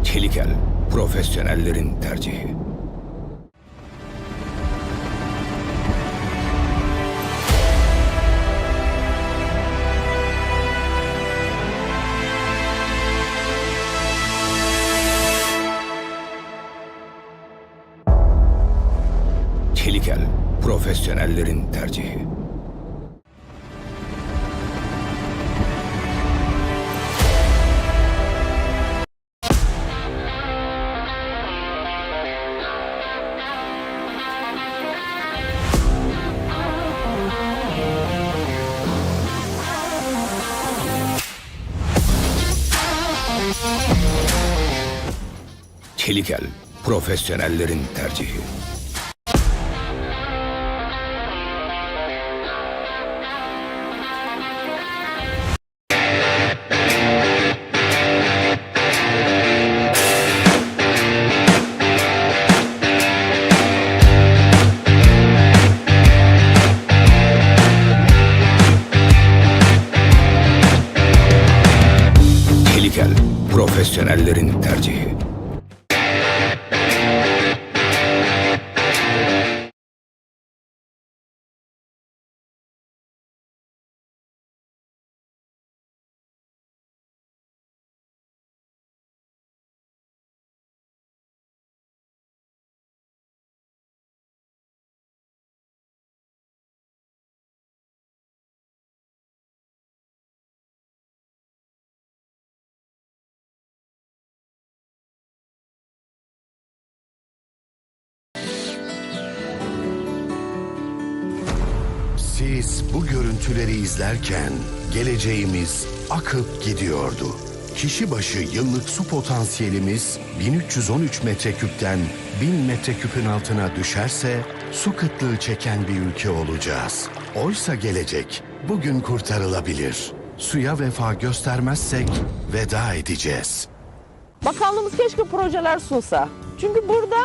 Çelikel, profesyonellerin tercihi. Çelikel, profesyonellerin tercihi. Çelikel, profesyonellerin tercihi. Çelikel, profesyonellerin tercihi. Siz bu görüntüleri izlerken geleceğimiz akıp gidiyordu. Kişi başı yıllık su potansiyelimiz 1313 metreküpten 1000 metreküpün altına düşerse su kıtlığı çeken bir ülke olacağız. Oysa gelecek bugün kurtarılabilir. Suya vefa göstermezsek veda edeceğiz. Bakanlığımız keşke projeler sunsa. Çünkü burada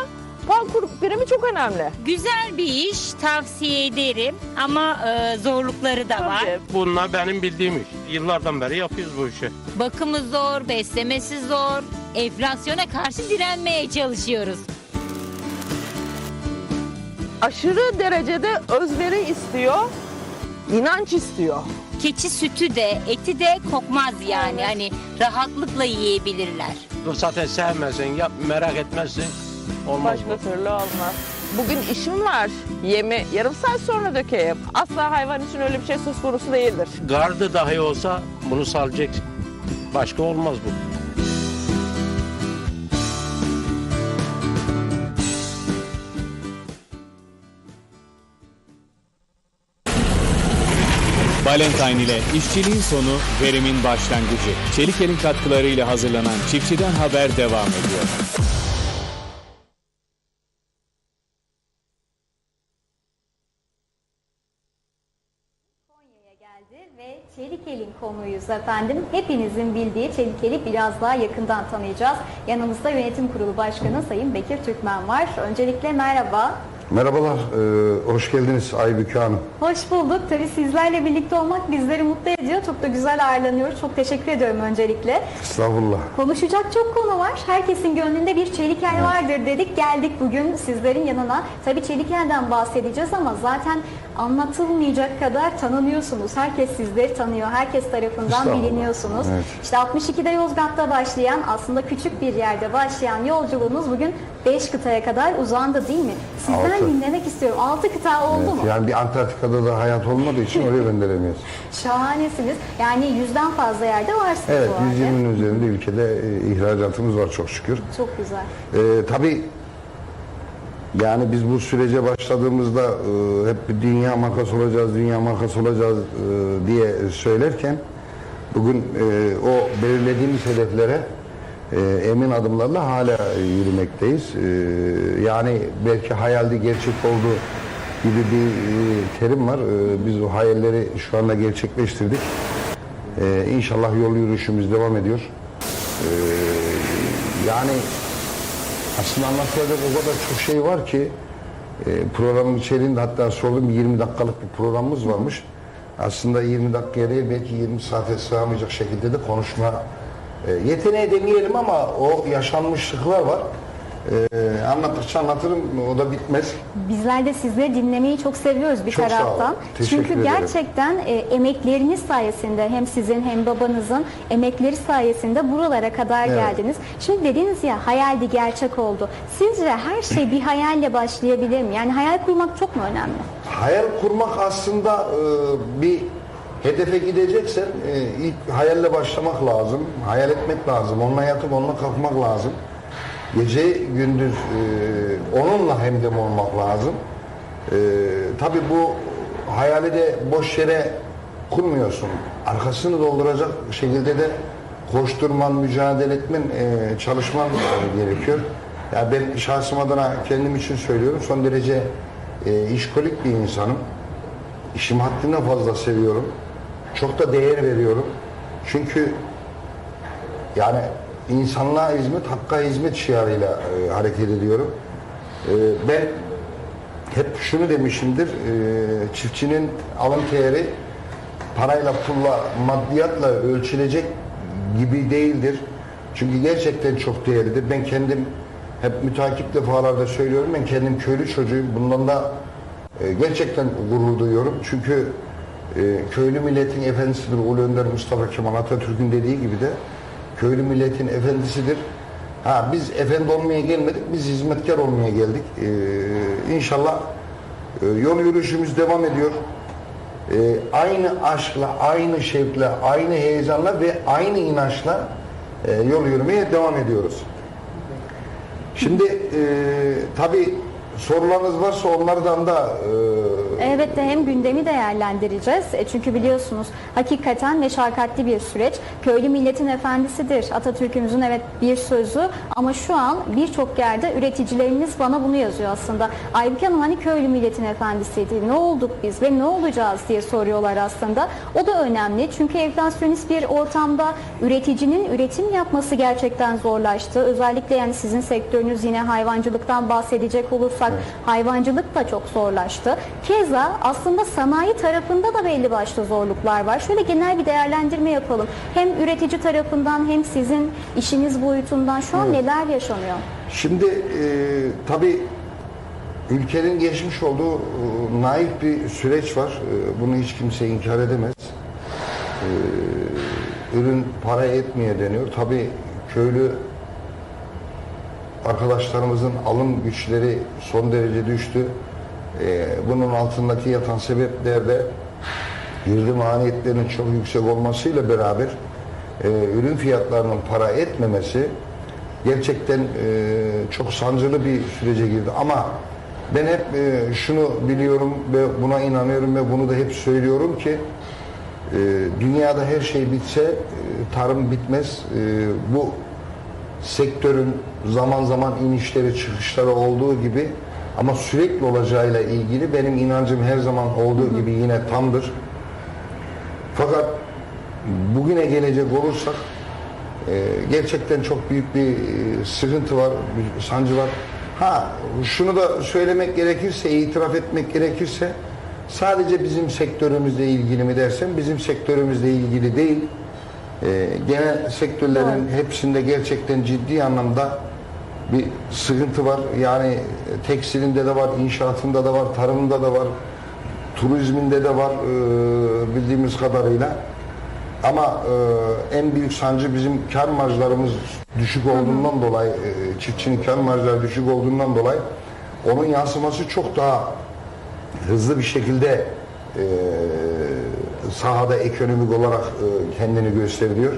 parkur birimi çok önemli. Güzel bir iş, tavsiye ederim ama zorlukları da var. Tabii. Bunlar benim bildiğim iş. Yıllardan beri yapıyoruz bu işi. Bakımı zor, beslemesi zor. Enflasyona karşı direnmeye çalışıyoruz. Aşırı derecede özveri istiyor, inanç istiyor. Keçi sütü de, eti de kokmaz yani. Evet. Hani rahatlıkla yiyebilirler. Zaten sevmezsin, merak etmezsin. Olmaz Başka bu. türlü olmaz. Bugün işim var, yemi yarım saat sonra dökeyim. Asla hayvan için öyle bir şey söz konusu değildir. Gardı dahi olsa bunu salacaksın. Başka olmaz bu. Valentine ile işçiliğin sonu, verimin başlangıcı. Çelikel'in katkılarıyla hazırlanan Çiftçiden Haber devam ediyor. Konya'ya geldi ve Çelikel'in konuyuz efendim. Hepinizin bildiği Çelikel'i biraz daha yakından tanıyacağız. Yanımızda Yönetim Kurulu Başkanı Sayın Bekir Türkmen var. Öncelikle merhaba. Merhabalar, hoş geldiniz Aybüke Hanım. Hoş bulduk. Tabii sizlerle birlikte olmak bizleri mutlu ediyor. Çok da güzel ağırlanıyoruz. Çok teşekkür ediyorum öncelikle. Estağfurullah. Konuşacak çok konu var. Herkesin gönlünde bir Çelikel vardır dedik. Geldik bugün sizlerin yanına. Tabii Çelikel'den bahsedeceğiz ama zaten anlatılmayacak kadar tanınıyorsunuz. Herkes sizleri tanıyor. Herkes tarafından Estağfurullah. biliniyorsunuz. Evet. İşte 62'de Yozgat'ta başlayan, aslında küçük bir yerde başlayan yolculuğunuz bugün 5 kıtaya kadar uzandı değil mi? Sizden 6. dinlemek istiyorum. 6 kıta oldu mu? Yani bir Antarktika'da da hayat olmadığı için oraya gönderemiyoruz. Şahanesiniz. Yani 100'den fazla yerde varsınız Evet, bu halde. 120'nin üzerinde ülkede ihracatımız var çok şükür. Çok güzel. Tabii yani biz bu sürece başladığımızda hep bir dünya markası olacağız, dünya markası olacağız diye söylerken bugün o belirlediğimiz hedeflere emin adımlarla hala yürümekteyiz. Yani belki hayalde gerçek oldu gibi bir terim var. Biz o hayalleri şu anda gerçekleştirdik. İnşallah yol yürüyüşümüz devam ediyor. Yani aslında anlatacak o kadar çok şey var ki programın içeriğinde hatta sordum 20 dakikalık bir programımız varmış. Aslında 20 dakikaya değil belki 20 saate sığamayacak şekilde de konuşma yeteneği demeyelim ama o yaşanmışlıklar var. Anlattıkça anlatırım o da bitmez. Bizler de sizleri dinlemeyi çok seviyoruz bir Çok sağ olun. taraftan. Teşekkür Çünkü ederim. gerçekten emekleriniz sayesinde hem sizin hem babanızın emekleri sayesinde buralara kadar Evet. geldiniz. Şimdi dediniz ya hayaldi gerçek oldu. Sizce her şey bir hayalle başlayabilir mi? Yani hayal kurmak çok mu önemli? Hayal kurmak aslında bir hedefe gideceksen ilk hayalle başlamak lazım. Hayal etmek lazım. Onunla yatıp onunla kalkmak lazım. Gece gündüz onunla hemdem olmak lazım. Tabii bu hayali de boş yere kurmuyorsun. Arkasını dolduracak şekilde de koşturman, mücadele etmen, çalışman gerekiyor. Ya ben şahsım adına kendim için söylüyorum. Son derece işkolik bir insanım. İşimi haddinden fazla seviyorum. Çok da değer veriyorum. Çünkü yani insanlığa hizmet, hakka hizmet şiarıyla hareket ediyorum. Ben hep şunu demişimdir, çiftçinin alın teri parayla, pulla, maddiyatla ölçülecek gibi değildir. Çünkü gerçekten çok değerlidir. Ben kendim hep müteakip defalarda söylüyorum, ben kendim köylü çocuğuyum. Bundan da gerçekten gurur duyuyorum. Çünkü köylü milletin efendisidir. Ulu Önder Mustafa Kemal Atatürk'ün dediği gibi de köylü milletin efendisidir. Biz efendi olmaya gelmedik, biz hizmetkar olmaya geldik. İnşallah yol yürüyüşümüz devam ediyor. Aynı aşkla, aynı şevkle, aynı heyecanla ve aynı inançla yol yürümeye devam ediyoruz. Şimdi tabii sorularınız varsa onlardan da Elbette hem gündemi değerlendireceğiz. Çünkü biliyorsunuz hakikaten meşakkatli bir süreç. Köylü milletin efendisidir. Atatürk'ümüzün evet bir sözü ama şu an birçok yerde üreticilerimiz bana bunu yazıyor aslında. Aybüke Hanım hani köylü milletin efendisiydi. Ne olduk biz ve ne olacağız diye soruyorlar aslında. O da önemli. Çünkü enflasyonist bir ortamda üreticinin üretim yapması gerçekten zorlaştı. Özellikle yani sizin sektörünüz yine hayvancılıktan bahsedecek olursak hayvancılık da çok zorlaştı. Keza aslında sanayi tarafında da belli başlı zorluklar var. Şöyle genel bir değerlendirme yapalım. Hem üretici tarafından hem sizin işiniz boyutundan şu an neler yaşanıyor? Şimdi tabii ülkenin geçmiş olduğu naif bir süreç var. Bunu hiç kimse inkar edemez. Ürün para etmeye deniyor. Tabii köylü arkadaşlarımızın alım güçleri son derece düştü. Bunun altındaki yatan sebepler de girdi maliyetlerinin çok yüksek olmasıyla beraber ürün fiyatlarının para etmemesi gerçekten çok sancılı bir sürece girdi. Ama ben hep şunu biliyorum ve buna inanıyorum ve bunu da hep söylüyorum ki dünyada her şey bitse tarım bitmez. Bu sektörün zaman zaman inişleri çıkışları olduğu gibi ama sürekli olacağıyla ilgili benim inancım her zaman olduğu gibi yine tamdır. Fakat bugüne gelecek olursak gerçekten çok büyük bir sıkıntı var, bir sancı var. Şunu da söylemek gerekirse, itiraf etmek gerekirse, sadece bizim sektörümüzle ilgili mi dersen, bizim sektörümüzle ilgili değil. Genel sektörlerin hepsinde gerçekten ciddi anlamda bir sıkıntı var. Yani tekstilinde de var, inşaatında da var, tarımında da var, turizminde de var bildiğimiz kadarıyla. Ama en büyük sancı bizim kar marjlarımız düşük olduğundan dolayı, çiftçinin kar marjları düşük olduğundan dolayı onun yansıması çok daha hızlı bir şekilde sahada ekonomik olarak kendini gösteriyor.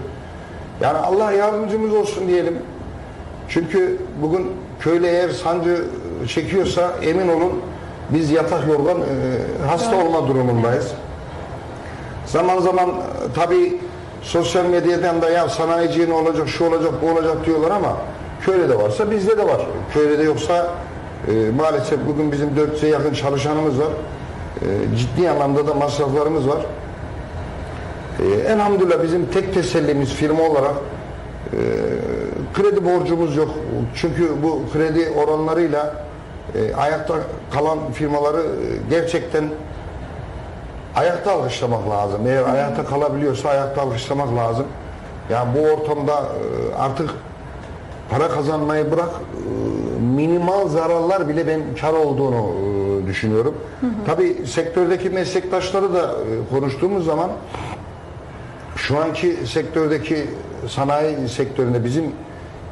Yani Allah yardımcımız olsun diyelim. Çünkü bugün köylü eğer sancı çekiyorsa emin olun biz yatak yorgan hasta olma durumundayız. Zaman zaman tabii sosyal medyadan da ya sanayici ne olacak, şu olacak, bu olacak diyorlar ama köylüde varsa bizde de var. Köylüde yoksa maalesef bugün bizim 400'e yakın çalışanımız var. Ciddi anlamda da masraflarımız var. Elhamdülillah bizim tek tesellimiz firma olarak kredi borcumuz yok. Çünkü bu kredi oranlarıyla ayakta kalan firmaları gerçekten ayakta alkışlamak lazım. Eğer ayakta kalabiliyorsa ayakta alkışlamak lazım. Yani bu ortamda artık para kazanmayı bırak, minimal zararlar bile ben kar olduğunu düşünüyorum. Tabii sektördeki meslektaşları da konuştuğumuz zaman şu anki sektördeki sanayi sektöründe bizim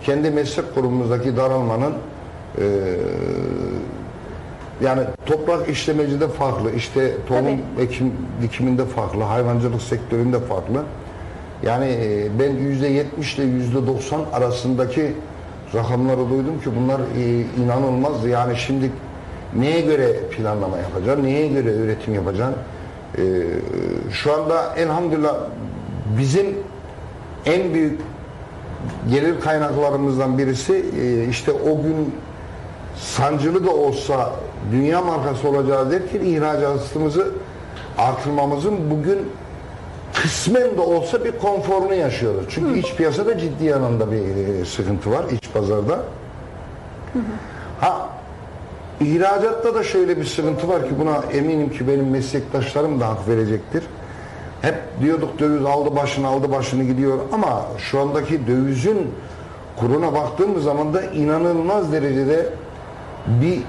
kendi meslek grubumuzdaki daralmanın yani toprak işlemecide farklı, işte tohum ekim dikiminde farklı, hayvancılık sektöründe farklı. Yani ben %70 ile %90 arasındaki rakamları duydum ki bunlar inanılmaz. Yani şimdi neye göre planlama yapacaksın, neye göre üretim yapacaksın? Şu anda elhamdülillah bizim en büyük gelir kaynaklarımızdan birisi işte o gün sancılı da olsa dünya markası olacağı derken ihracatımızı artırmamızın bugün kısmen de olsa bir konforunu yaşıyoruz. Çünkü iç piyasada ciddi anlamda bir sıkıntı var iç pazarda. İhracatta da şöyle bir sıkıntı var ki buna eminim ki benim meslektaşlarım da hak verecektir. Hep diyorduk döviz aldı başını gidiyor ama şu andaki dövizin kuruna baktığımız zaman da inanılmaz derecede bir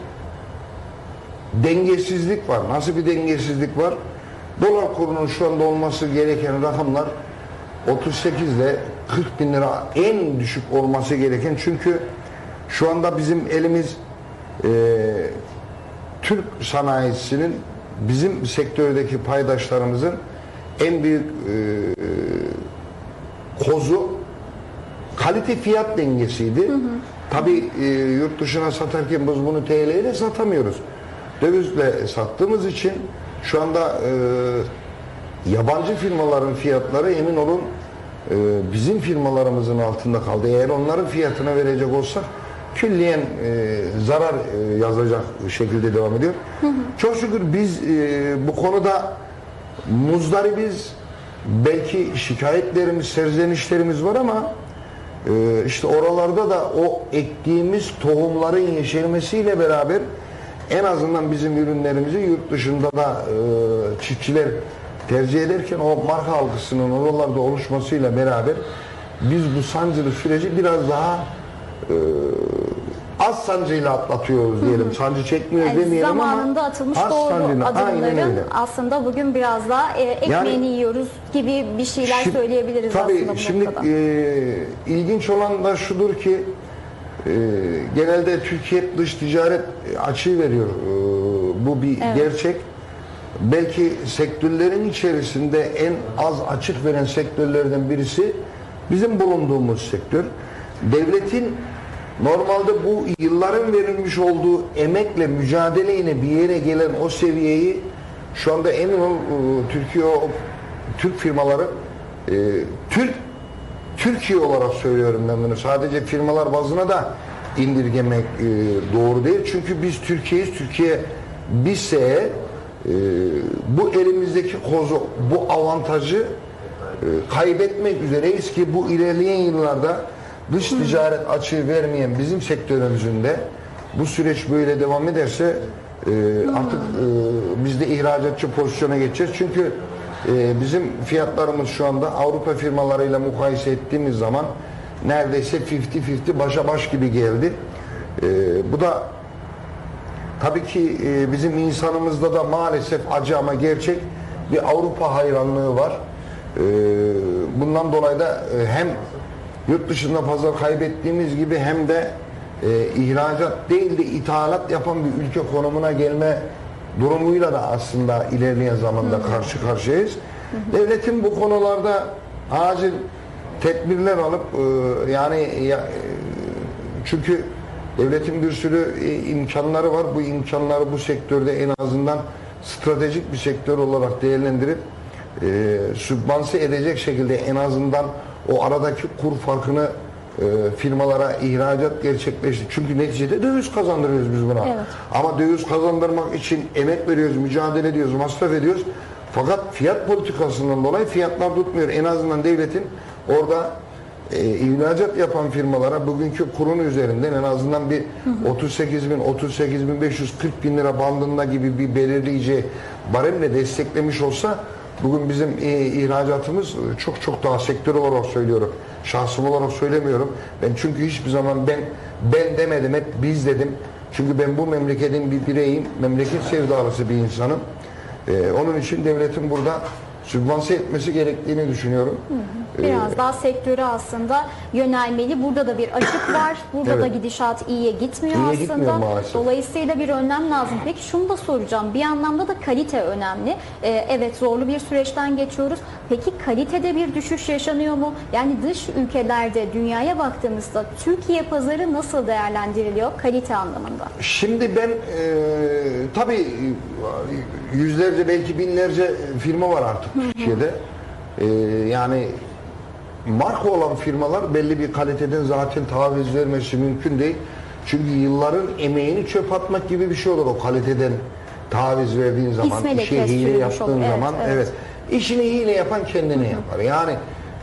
dengesizlik var. Nasıl bir dengesizlik var? Dolar kurunun şu anda olması gereken rakamlar 38 ile 40 bin lira en düşük olması gereken, çünkü şu anda bizim elimiz Türk sanayisinin bizim sektördeki paydaşlarımızın en büyük kozu kalite fiyat dengesiydi. Tabii yurt dışına satarken biz bunu TL ile satamıyoruz. Dövizle sattığımız için şu anda yabancı firmaların fiyatları emin olun bizim firmalarımızın altında kaldı. Eğer onların fiyatına verecek olsak külliyen zarar yazacak şekilde devam ediyor. Çok şükür biz bu konuda muzdaribiz. Belki şikayetlerimiz, serzenişlerimiz var ama işte oralarda da o ektiğimiz tohumların yeşermesiyle beraber en azından bizim ürünlerimizi yurt dışında da çiftçiler tercih ederken o marka algısının oralarda oluşmasıyla beraber biz bu sancılı süreci biraz daha az sancıyla atlatıyoruz diyelim. Sancı çekmiyor Yani demeyelim ama zamanında atılmış doğru sancıyla. adımların aslında bugün biraz daha ekmeğini yiyoruz gibi bir şeyler söyleyebiliriz tabii, aslında bu şimdi noktada. ilginç olan da şudur ki genelde Türkiye hep dış ticaret açığı veriyor. Bu bir gerçek. Belki sektörlerin içerisinde en az açık veren sektörlerden birisi bizim bulunduğumuz sektör. Devletin normalde bu yılların verilmiş olduğu emekle, mücadeleyle bir yere gelen o seviyeyi şu anda emin ol Türk firmaları Türkiye olarak söylüyorum ben bunu. Sadece firmalar bazına da indirgemek doğru değil. Çünkü biz Türkiye'yiz. Türkiye bizse bu elimizdeki kozu, bu avantajı kaybetmek üzereyiz ki bu ilerleyen yıllarda dış ticaret açığı vermeyen bizim sektörümüzün de bu süreç böyle devam ederse artık biz de ihracatçı pozisyona geçeceğiz. Çünkü bizim fiyatlarımız şu anda Avrupa firmalarıyla mukayese ettiğimiz zaman neredeyse 50-50 başa baş gibi geldi. Bu da tabii ki bizim insanımızda da maalesef acı ama gerçek bir Avrupa hayranlığı var. Bundan dolayı da hem yurt dışında pazar kaybettiğimiz gibi hem de ihracat değil de ithalat yapan bir ülke konumuna gelme durumuyla da aslında ilerleyen zamanda karşı karşıyayız. Devletin bu konularda acil tedbirler alıp çünkü devletin bir sürü imkanları var. Bu imkanları bu sektörde en azından stratejik bir sektör olarak değerlendirip sübvanse edecek şekilde en azından o aradaki kur farkını firmalara ihracat gerçekleşti. Çünkü neticede döviz kazandırıyoruz biz buna. Evet. Ama döviz kazandırmak için emek veriyoruz, mücadele ediyoruz, masraf ediyoruz. Fakat fiyat politikasından dolayı fiyatlar tutmuyor. En azından devletin orada ihracat yapan firmalara bugünkü kurun üzerinden en azından bir 38.500 40 bin lira bandında gibi bir belirleyici baremle desteklemiş olsa bugün bizim ihracatımız çok çok daha sektör olarak söylüyorum. Şahsım olarak söylemiyorum. Ben çünkü hiçbir zaman ben demedim, hep biz dedim. Çünkü ben bu memleketin bir bireyim, memleket sevdalısı bir insanım. Onun için devletin burada sübvanse etmesi gerektiğini düşünüyorum. Biraz daha sektörü aslında yönelmeli. Burada da bir açık var. Burada da Evet. gidişat iyiye gitmiyor İyiye aslında. gitmiyor maalesef. Dolayısıyla bir önlem lazım. Peki şunu da soracağım. Bir anlamda da kalite önemli. Evet, zorlu bir süreçten geçiyoruz. Peki kalitede bir düşüş yaşanıyor mu? Yani dış ülkelerde dünyaya baktığımızda Türkiye pazarı nasıl değerlendiriliyor kalite anlamında? Şimdi ben tabii yüzlerce belki binlerce firma var artık Türkiye'de. Yani marka olan firmalar belli bir kaliteden zaten taviz vermesi mümkün değil. Çünkü yılların emeğini çöp atmak gibi bir şey olur o kaliteden taviz verdiğin zaman, İsme işe leke hile sürülmüş yaptığın olur. Evet, zaman evet. işini hile yapan kendine yapar. Yani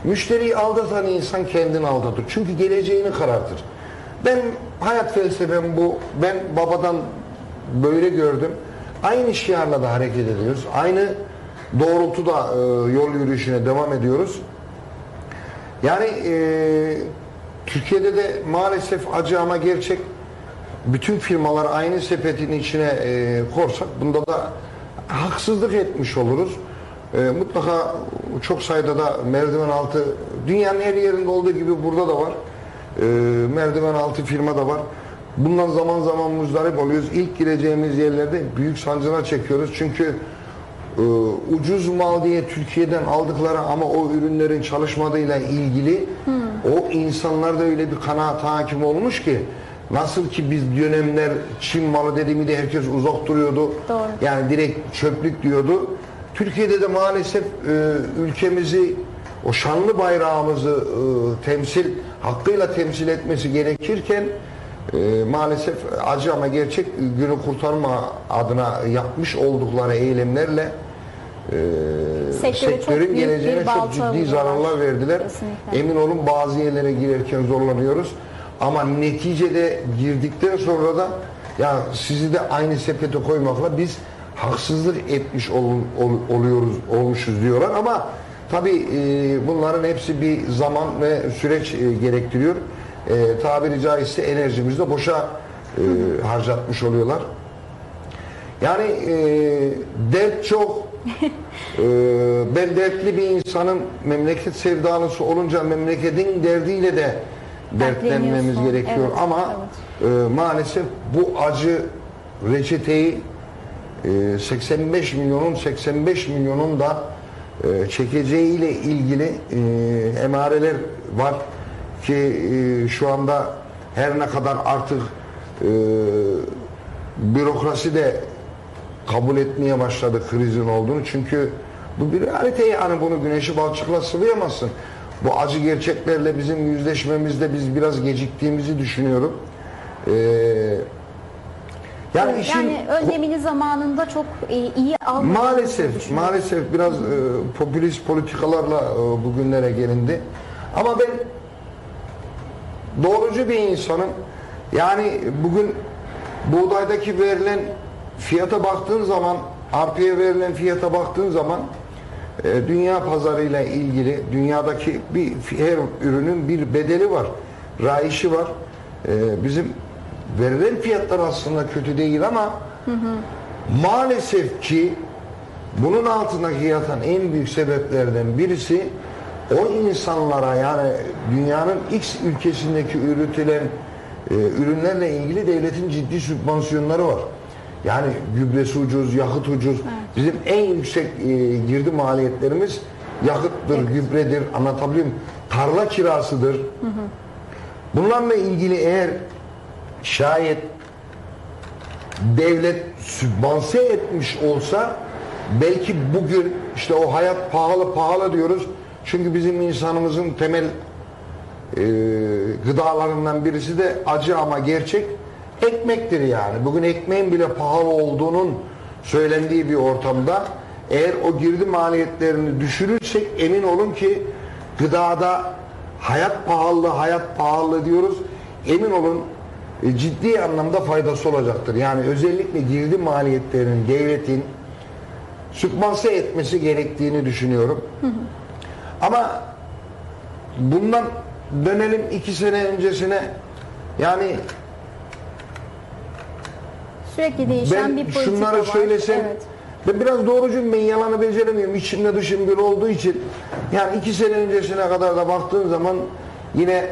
müşteriyi aldatan insan kendini aldatır. Çünkü geleceğini karartır. Ben hayat felsefem bu. Ben babadan böyle gördüm. Aynı şiarla da hareket ediyoruz. Aynı doğrultuda yol yürüyüşüne devam ediyoruz. Yani Türkiye'de de maalesef acı ama gerçek bütün firmalar aynı sepetin içine korsak bunda da haksızlık etmiş oluruz. Mutlaka çok sayıda da merdiven altı, dünyanın her yerinde olduğu gibi burada da var. Merdiven altı firma da var. Bundan zaman zaman muzdarip oluyoruz. İlk gireceğimiz yerlerde büyük sancılar çekiyoruz. Çünkü ucuz mal diye Türkiye'den aldıkları ama o ürünlerin çalışmadığıyla ilgili o insanlarda öyle bir kanaat hakim olmuş ki nasıl ki biz dönemler Çin malı dediğimi de herkes uzak duruyordu. Doğru. Yani direkt çöplük diyordu. Türkiye'de de maalesef ülkemizi, o şanlı bayrağımızı hakkıyla temsil etmesi gerekirken maalesef acı ama gerçek günü kurtarma adına yapmış oldukları eylemlerle Sektöre çok sektörün büyük geleceğine bir çok balta ciddi vuruyorlar. zararlar verdiler. Kesinlikle. Emin olun bazı yerlere girerken zorlanıyoruz. Ama neticede girdikten sonra da ya sizi de aynı sepete koymakla biz haksızlık etmiş olmuşuz diyorlar ama tabii bunların hepsi bir zaman ve süreç gerektiriyor. Tabiri caizse enerjimizi de boşa harcatmış oluyorlar. Yani dert çok. Ben dertli bir insanım. Memleket sevdalısı olunca memleketin derdiyle de dertlenmemiz Dertleniyorsun. gerekiyor. Evet, Ama maalesef bu acı reçeteyi 85 milyonun da çekeceğiyle ilgili emareler var ki şu anda her ne kadar artık bürokrasi de kabul etmeye başladı krizin olduğunu. Çünkü bu bir realite, yani bunu güneşi balçıkla sıvayamazsın. Bu acı gerçeklerle bizim yüzleşmemizde biz biraz geciktiğimizi düşünüyorum. Yani önlemini zamanında çok iyi almadığımızı düşünüyorum. maalesef biraz popülist politikalarla bugünlere gelindi. Ama ben doğrucu bir insanım. Yani bugün buğdaydaki verilen fiyata baktığın zaman, arpaya verilen fiyata baktığın zaman dünya pazarıyla ilgili dünyadaki her ürünün bir bedeli var, rayişi var. Bizim verilen fiyatlar aslında kötü değil ama maalesef ki bunun altındaki yatan en büyük sebeplerden birisi o insanlara, yani dünyanın X ülkesindeki üretilen ürünlerle ilgili devletin ciddi sübvansiyonları var. Yani gübresi ucuz, yakıt ucuz. Bizim en yüksek girdi maliyetlerimiz yakıttır, gübredir, anlatabiliyor muyum? Tarla kirasıdır. Bunlarla ilgili eğer şayet devlet sübvanse etmiş olsa belki bugün işte o hayat pahalı diyoruz. Çünkü bizim insanımızın temel gıdalarından birisi de acı ama gerçek ekmektir yani. Bugün ekmeğin bile pahalı olduğunun söylendiği bir ortamda eğer o girdi maliyetlerini düşürürsek emin olun ki gıdada hayat pahalı diyoruz. Emin olun ciddi anlamda faydası olacaktır. Yani özellikle girdi maliyetlerinin devletin sübvanse etmesi gerektiğini düşünüyorum. Ama bundan dönelim 2 sene öncesine, yani Sürekli değişen ben bir politika şunları var. söylesem, Evet. ben biraz doğrucuyum, ben yalanı beceremiyorum, içimde dışım bir olduğu için. Yani 2 sene öncesine kadar da baktığın zaman yine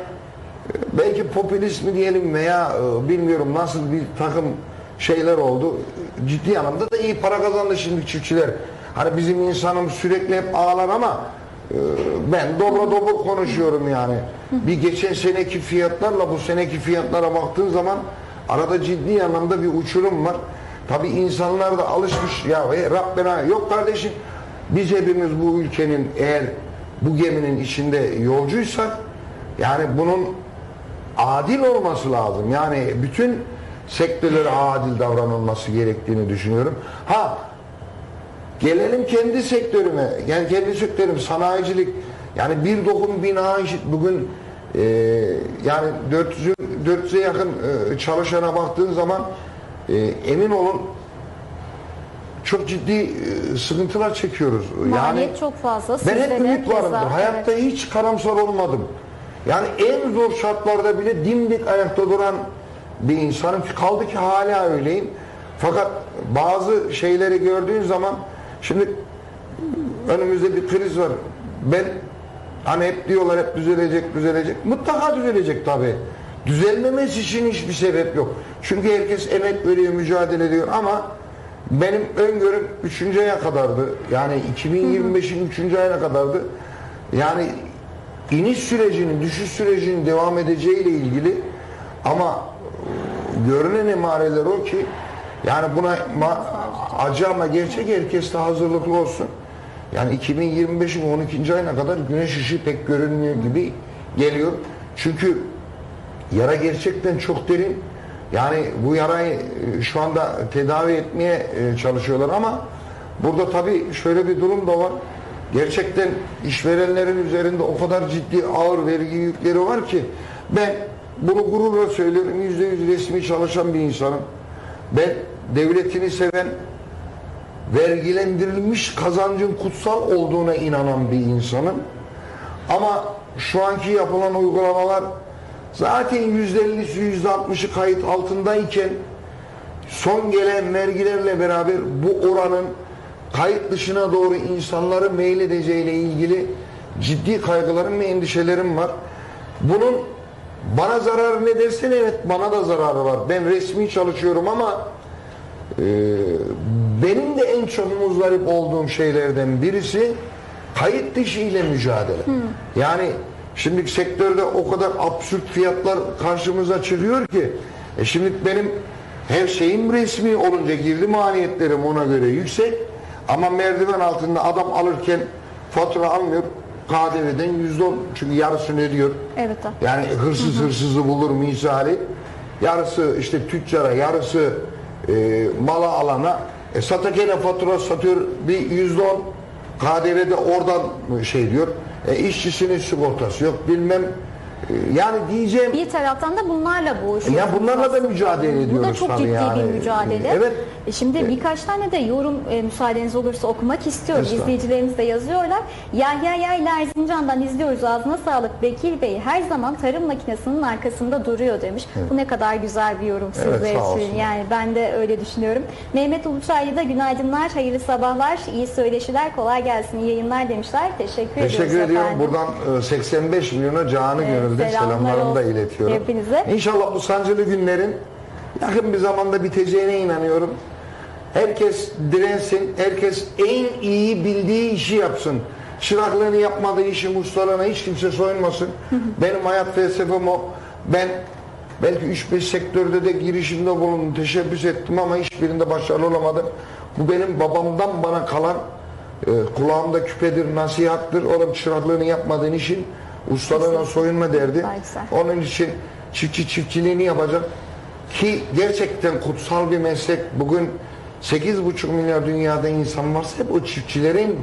belki popülist mi diyelim veya bilmiyorum nasıl bir takım şeyler oldu. Ciddi anlamda da iyi para kazandı şimdi çiftçiler. Hani bizim insanım sürekli hep ağlar ama ben dobra konuşuyorum yani. Bir geçen seneki fiyatlarla bu seneki fiyatlara baktığın zaman arada ciddi anlamda bir uçurum var. Tabii insanlar da alışmış ya Rabbena, yok kardeşim biz hepimiz bu ülkenin, eğer bu geminin içinde yolcuysak yani bunun adil olması lazım. Yani bütün sektörlere adil davranılması gerektiğini düşünüyorum. Gelelim kendi sektörüme. Yani kendi sektörüm sanayicilik. Yani bir dokun bina bugün yani 400'e yakın çalışana baktığın zaman emin olun çok ciddi sıkıntılar çekiyoruz. Maliyet yani çok fazla. Ben hep Sizde de ümit varımdır. keza, Hayatta evet. hiç karamsar olmadım. Yani en zor şartlarda bile dimdik ayakta duran bir insanım. Kaldı ki hala öyleyim. Fakat bazı şeyleri gördüğün zaman, şimdi önümüzde bir kriz var. Ben hani hep diyorlar hep düzelecek. Mutlaka düzelecek tabii. Düzelmemesi için hiçbir sebep yok. Çünkü herkes emek veriyor, mücadele ediyor ama benim öngörüm 3. aya kadardı. Yani 2025'in 3. ayına kadardı. Yani iniş sürecinin, düşüş sürecinin devam edeceğiyle ilgili ama görünen emareler o ki yani buna acı ama gerçek, herkes de hazırlıklı olsun. Yani 2025'in 12. ayına kadar güneş ışığı pek görünmüyor gibi geliyor. Çünkü yara gerçekten çok derin. Yani bu yarayı şu anda tedavi etmeye çalışıyorlar ama burada tabii şöyle bir durum da var. Gerçekten işverenlerin üzerinde o kadar ciddi ağır vergi yükleri var ki ben bunu gururla söylüyorum, %100 resmi çalışan bir insanım. Ben devletini seven, vergilendirilmiş kazancın kutsal olduğuna inanan bir insanım. Ama şu anki yapılan uygulamalar zaten %50'si %60'ı kayıt altındayken son gelen vergilerle beraber bu oranın kayıt dışına doğru insanları meyledeceğiyle ilgili ciddi kaygılarım ve endişelerim var. Bunun bana zararı ne dersen, evet bana da zararı var. Ben resmi çalışıyorum ama benim de en çok muzdarip olduğum şeylerden birisi kayıt dışı ile mücadele. Yani şimdi sektörde o kadar absürt fiyatlar karşımıza çıkıyor ki şimdi benim her şeyim resmi olunca girdi maliyetlerim ona göre yüksek ama merdiven altında adam alırken fatura almıyor, KDV'den %10 çünkü yarısını ödüyor. Evet. Yani hırsız hırsızı bulur misali. Yarısı işte tüccara, yarısı mala alana. Satakene fatura satıyor, bir %10 KDV'de oradan şey diyor. İşçisinin sigortası yok, bilmem Yani diyeceğim, Bir taraftan da bunlarla boğuşuyoruz. ya bunlarla da aslında. mücadele ediyoruz. Bu da çok tabii ciddi yani. bir mücadele. Evet. Şimdi birkaç tane de yorum müsaadeniz olursa okumak istiyorum. Estağfurullah. İzleyicilerimiz de yazıyorlar. Yahya Yayla Erzincan'dan izliyoruz. Ağzına sağlık. Bekir Bey her zaman tarım makinesinin arkasında duruyor demiş. Bu ne kadar güzel bir yorum Evet, sizler sağ olsun. için. Yani ben de öyle düşünüyorum. Mehmet Uluçaylı da günaydınlar, hayırlı sabahlar, iyi söyleşiler, kolay gelsin, iyi yayınlar demişler. Teşekkür Teşekkür ediyoruz ediyorum. efendim. Buradan 85 milyona canı gönülden selamlar selamlarımı da olsun iletiyorum. hepinize. İnşallah bu sancılı günlerin yakın bir zamanda biteceğine inanıyorum. Herkes dirensin, herkes en iyi bildiği işi yapsın. Çıraklığını yapmadığı işin ustalığına hiç kimse soyunmasın. Benim hayat felsefem o. Ben belki 3-5 sektörde de girişimde bulundum, teşebbüs ettim ama hiçbirinde başarılı olamadım. Bu benim babamdan bana kalan kulağımda küpedir, nasihattır. Oğlum çıraklığını yapmadığın işin ustalığına soyunma derdi. Güzel. Onun için çiftçi çiftçiliğini yapacak. Ki gerçekten kutsal bir meslek. Bugün 8,5 milyar dünyada insan varsa hep o çiftçilerin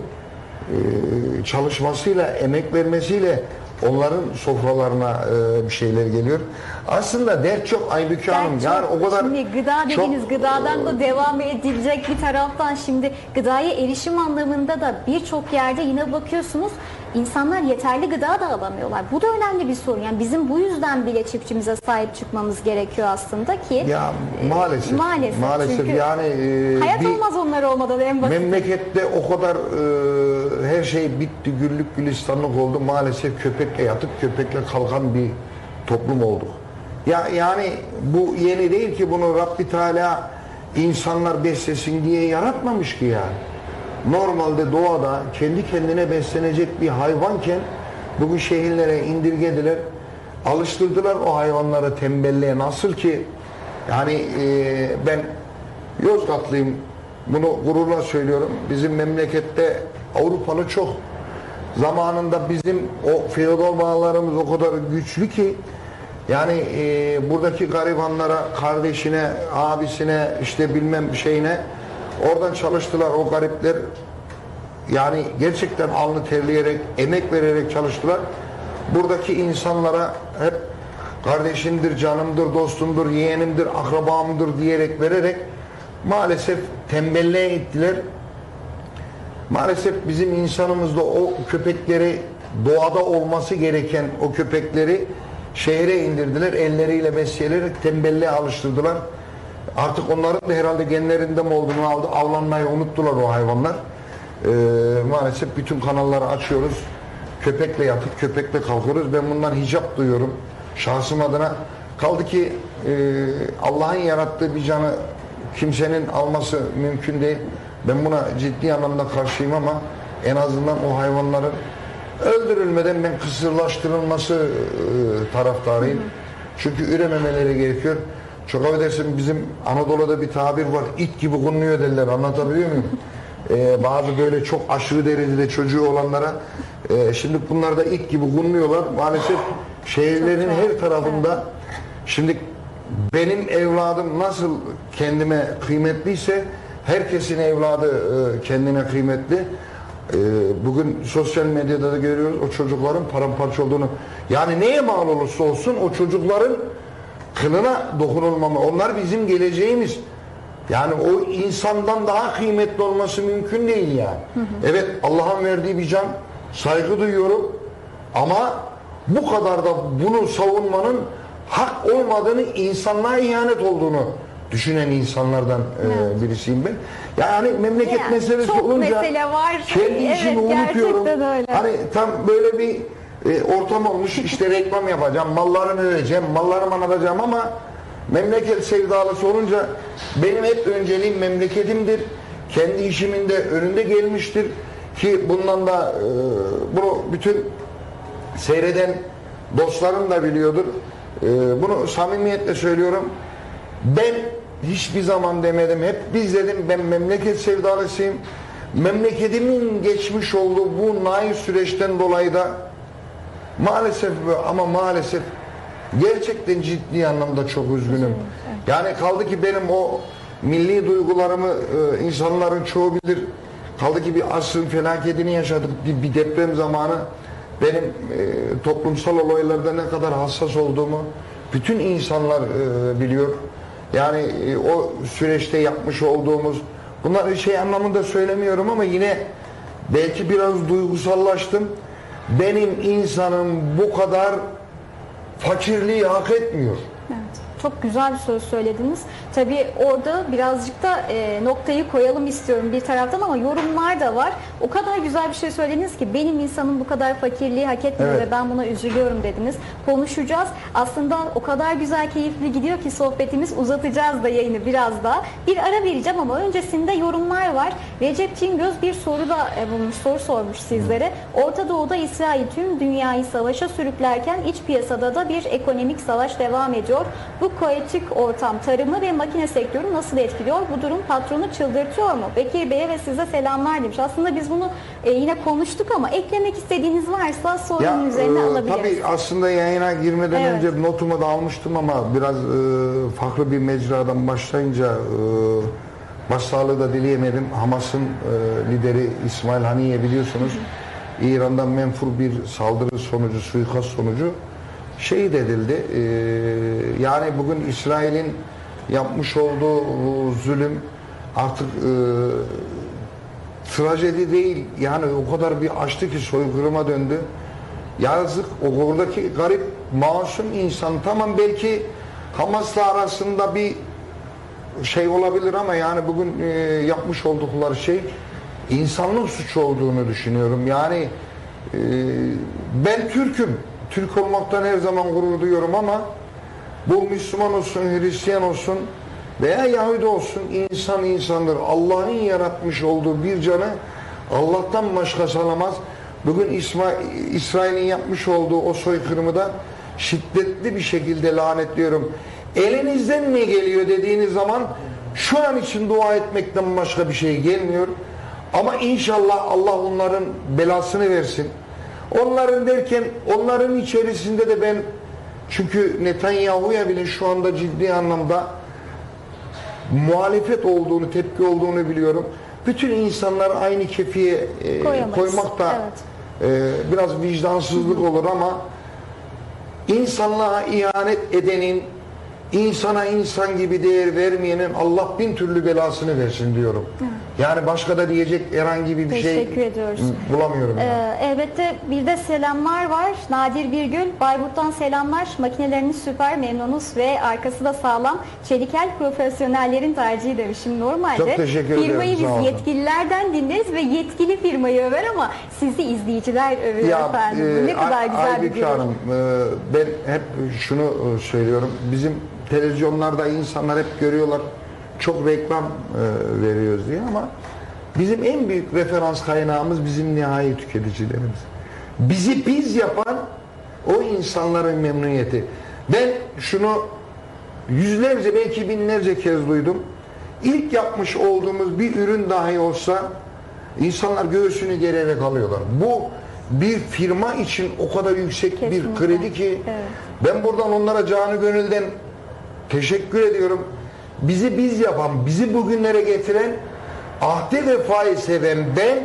çalışmasıyla, emek vermesiyle onların sofralarına bir şeyler geliyor. Aslında dert çok Aybüke Hanım. Yani o kadar şimdi gıda dediniz, çok, gıdadan da devam edilecek bir taraftan şimdi gıdaya erişim anlamında da birçok yerde yine bakıyorsunuz insanlar yeterli gıda da alamıyorlar. Bu da önemli bir sorun. Yani bizim bu yüzden bile çiftçimize sahip çıkmamız gerekiyor aslında ki. ya maalesef. Maalesef. Çünkü yani hayat olmaz onlar olmadan en basit. memlekette o kadar her şey bitti, güllük gülistanlık oldu. Maalesef köpekle yatıp köpekle kalkan bir toplum olduk. Yani bu yeni değil ki, bunu Rabbi Teala insanlar beslesin diye yaratmamış ki yani. Normalde doğada kendi kendine beslenecek bir hayvanken bugün şehirlere indirgediler, alıştırdılar o hayvanları tembelliğe. Nasıl ki yani ben Yozgatlıyım, bunu gururla söylüyorum. Bizim memlekette Avrupalı çok. Zamanında bizim o feodal bağlarımız o kadar güçlü ki yani buradaki garibanlara, kardeşine, abisine, işte bilmem şeyine oradan çalıştılar o garipler. Yani gerçekten alnı terleyerek, emek vererek çalıştılar. Buradaki insanlara hep kardeşimdir, canımdır, dostumdur, yeğenimdir, akrabamdır diyerek vererek maalesef tembelliğe ittiler. Maalesef bizim insanımızda o köpekleri, doğada olması gereken o köpekleri şehre indirdiler. Elleriyle besleyerek tembelliğe alıştırdılar. Artık onların da herhalde genlerinde mi olduğunu aldı. Avlanmayı unuttular o hayvanlar. Maalesef bütün kanalları açıyoruz. Köpekle yatıp köpekle kalkıyoruz. Ben bundan hicap duyuyorum. Şahsım adına. Kaldı ki Allah'ın yarattığı bir canı kimsenin alması mümkün değil. Ben buna ciddi anlamda karşıyım ama en azından o hayvanların öldürülmeden ben kısırlaştırılması taraftarıyım. Çünkü ürememeleri gerekiyor. Çok affedersin, bizim Anadolu'da bir tabir var. İt gibi kunluyor derler. Anlatabiliyor muyum? Bazı böyle çok aşırı derecede çocuğu olanlara şimdi bunlar da it gibi kunluyorlar. Maalesef şehirlerin her tarafında şimdi benim evladım nasıl kendime kıymetliyse herkesin evladı kendine kıymetli. Bugün sosyal medyada da görüyoruz o çocukların paramparça olduğunu. Yani neye mal olursa olsun o çocukların kılına dokunulmama. Onlar bizim geleceğimiz. Yani o insandan daha kıymetli olması mümkün değil yani. Evet, Allah'ın verdiği bir can, saygı duyuyorum ama bu kadar da bunu savunmanın hak olmadığını, insanlığa ihanet olduğunu düşünen insanlardan birisiyim ben. Yani memleket Yani meselesi çok olunca mesele var. kendi işimi Evet, unutuyorum. gerçekten öyle. Hani tam böyle bir ortam olmuş, işte reklam yapacağım, mallarımı öveceğim, mallarımı anlatacağım ama memleket sevdalısı olunca benim hep önceliğim memleketimdir. Kendi işimin de önünde gelmiştir ki bundan da bunu bütün seyreden dostlarım da biliyordur. Bunu samimiyetle söylüyorum. Ben hiçbir zaman demedim, hep biz dedim, ben memleket sevdalısıyım. Memleketimin geçmiş olduğu bu naif süreçten dolayı da maalesef ama maalesef gerçekten ciddi anlamda çok üzgünüm. Yani kaldı ki benim o milli duygularımı insanların çoğu bilir. Kaldı ki bir asrın felaketini yaşadık, bir deprem zamanı. benim toplumsal olaylarda ne kadar hassas olduğumu bütün insanlar biliyor. Yani o süreçte yapmış olduğumuz, bunları şey anlamında söylemiyorum ama yine belki biraz duygusallaştım. Benim insanım bu kadar fakirliği hak etmiyor. Evet, çok güzel bir söz söylediniz. Tabii orada birazcık da noktayı koyalım istiyorum bir taraftan ama yorumlar da var. O kadar güzel bir şey söylediniz ki benim insanım bu kadar fakirliği hak etmiyor Evet. ve ben buna üzülüyorum dediniz. Konuşacağız. Aslında o kadar güzel, keyifli gidiyor ki sohbetimiz, uzatacağız da yayını biraz daha. Bir ara vereceğim ama öncesinde yorumlar var. Recep Cingöz bir soru da soru sormuş sizlere. Orta Doğu'da İsrail tüm dünyayı savaşa sürüklerken iç piyasada da bir ekonomik savaş devam ediyor. Bu kaotik ortam tarımı ve makine sektörü nasıl etkiliyor? Bu durum patronu çıldırtıyor mu? Bekir Bey'e ve size selamlar demiş. Aslında biz bunu yine konuştuk ama eklemek istediğiniz varsa sorunun üzerine alabiliriz. Tabii aslında yayına girmeden Evet. önce notumu da almıştım ama biraz farklı bir mecradan başlayınca başsağlığı da dileyemedim. Hamas'ın lideri İsmail Haniye biliyorsunuz İran'dan menfur bir saldırı sonucu, suikast sonucu şehit edildi. Yani bugün İsrail'in yapmış olduğu zulüm artık trajedi değil. Yani o kadar bir açtı ki soykırıma döndü. Yazık oradaki garip masum insan, tamam belki Hamas'la arasında bir şey olabilir ama yani bugün yapmış oldukları şey insanlık suçu olduğunu düşünüyorum. Yani ben Türk'üm. Türk olmaktan her zaman gurur duyuyorum ama bu Müslüman olsun, Hristiyan olsun veya Yahudi olsun, insan insandır. Allah'ın yaratmış olduğu bir canı Allah'tan başkası alamaz. Bugün İsrail'in yapmış olduğu o soykırımı da şiddetli bir şekilde lanetliyorum. Elinizden ne geliyor dediğiniz zaman şu an için dua etmekten başka bir şey gelmiyor. Ama inşallah Allah onların belasını versin. Onların derken onların içerisinde de ben, çünkü Netanyahu'ya bile şu anda ciddi anlamda muhalefet olduğunu, tepki olduğunu biliyorum. Bütün insanlar aynı kefiye koymak da biraz vicdansızlık olur ama insanlığa ihanet edenin, insana insan gibi değer vermeyenin Allah bin türlü belasını versin diyorum. Yani başka da diyecek herhangi bir Teşekkür ediyoruz. bulamıyorum. Elbette bir de selamlar var. Nadir Birgül, Bayburt'tan selamlar. Makineleriniz süper, memnunuz ve arkası da sağlam. Çelikel profesyonellerin tercihi demişim. Normalde Çok teşekkür ederim, firmayı sağ biz olun. yetkililerden dinleriz ve yetkili firmayı över ama sizi izleyiciler övüyor efendim. Bu ne kadar güzel bir Aybüke gurur. Hanım, ben hep şunu söylüyorum. Bizim televizyonlarda insanlar hep görüyorlar. Çok reklam veriyoruz diye ama bizim en büyük referans kaynağımız bizim nihai tüketicilerimiz. Bizi biz yapan o insanların memnuniyeti. Ben şunu yüzlerce belki binlerce kez duydum. İlk yapmış olduğumuz bir ürün dahi olsa insanlar göğsünü gererek alıyorlar. Bu bir firma için o kadar yüksek bir Kesinlikle. kredi ki Evet. ben buradan onlara canı gönülden teşekkür ediyorum. Bizi biz yapan, bizi bugünlere getiren, ahde vefayı seven ben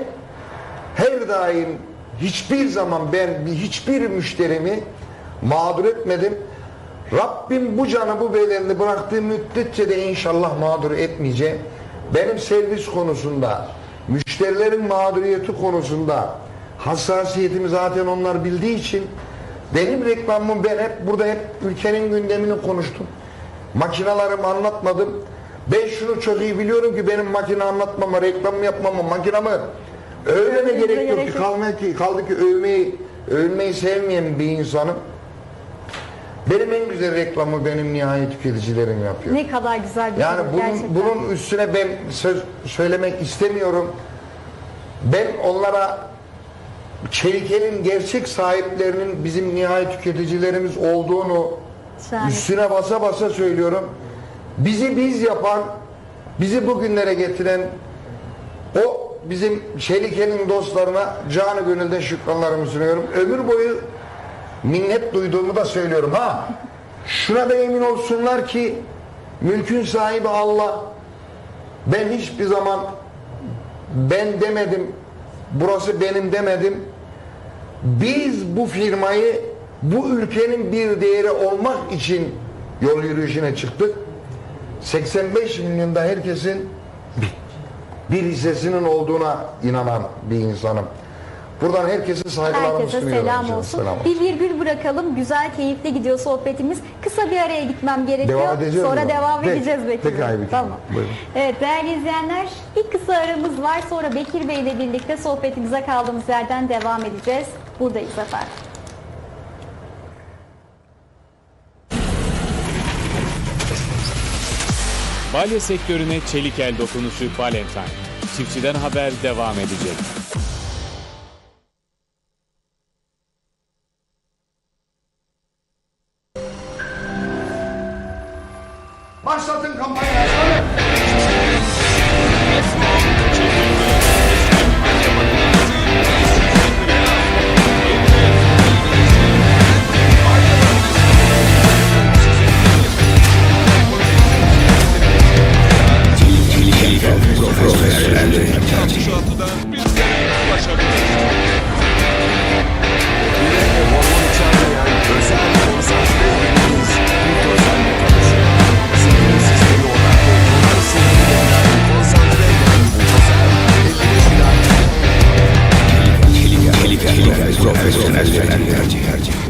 her daim hiçbir zaman hiçbir müşterimi mağdur etmedim. Rabbim bu canı bu bedenini bıraktığı müddetçe de inşallah mağdur etmeyecek. Benim servis konusunda, müşterilerin mağduriyeti konusunda hassasiyetimi zaten onlar bildiği için benim reklamımı ben hep ülkenin gündemini konuştum. Makinalarımı anlatmadım. Ben şunu çok iyi biliyorum ki benim makine anlatmama, reklam yapmama, makinamı övmeme gerek yok ki. Kaldı ki övmeyi sevmeyen bir insanım. Benim en güzel reklamı benim nihai tüketicilerim yapıyor. Ne kadar güzel bir Yani gurur gerçekten. bunun üstüne ben söz söylemek istemiyorum. Ben onlara Çelikel'in gerçek sahiplerinin bizim nihai tüketicilerimiz olduğunu Yani. üstüne basa basa söylüyorum. Bizi biz yapan, bizi bugünlere getiren o bizim Çelikel'in dostlarına canı gönülden şükranlarımı sunuyorum. Ömür boyu minnet duyduğumu da söylüyorum. Şuna da emin olsunlar ki mülkün sahibi Allah. Ben hiçbir zaman ben demedim, burası benim demedim. Biz bu firmayı bu ülkenin bir değeri olmak için yol yürüyüşüne çıktık. 85 milyonda herkesin bir hissesinin olduğuna inanan bir insanım. Buradan herkese saygılarımı Herkese sunuyorum. selam olsun. Selam Bir virgül bırakalım. Güzel, keyifli gidiyor sohbetimiz. Kısa bir araya gitmem gerekiyor. Devam edeceğiz Sonra mi? devam Peki, edeceğiz Bekir peki Bey. Aybüke. Tamam. Buyurun. Evet değerli izleyenler, bir kısa aramız var. Sonra Bekir Bey ile birlikte sohbetimize kaldığımız yerden devam edeceğiz. Buradayız efendim. Balya sektörüne çelik el dokunuşu Valentine. Çiftçiden haber devam edecek. Başlatın kampanyayı. Çelikel, profesyonellerin tercihi. Çelikel, profesyonellerin tercihi.